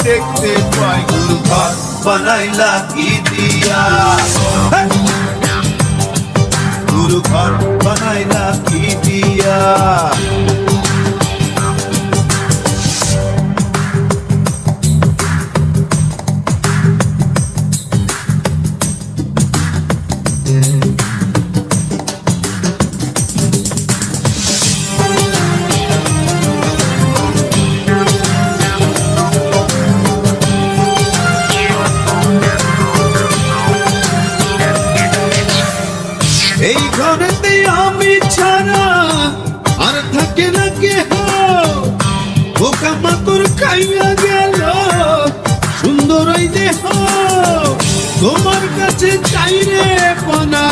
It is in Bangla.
দেখতে পাই। গুরু ঘর বানাইলা কি দিয়া, গুরু ঘর বানাইলা কি দিয়া। এই ঘরেতে আমি ছাড়া আর থাকে না কেহ, পোকা মাকড় খাইয়া গেল সুন্দর এই দেহ। তোমার কাছে চাই রে পানা।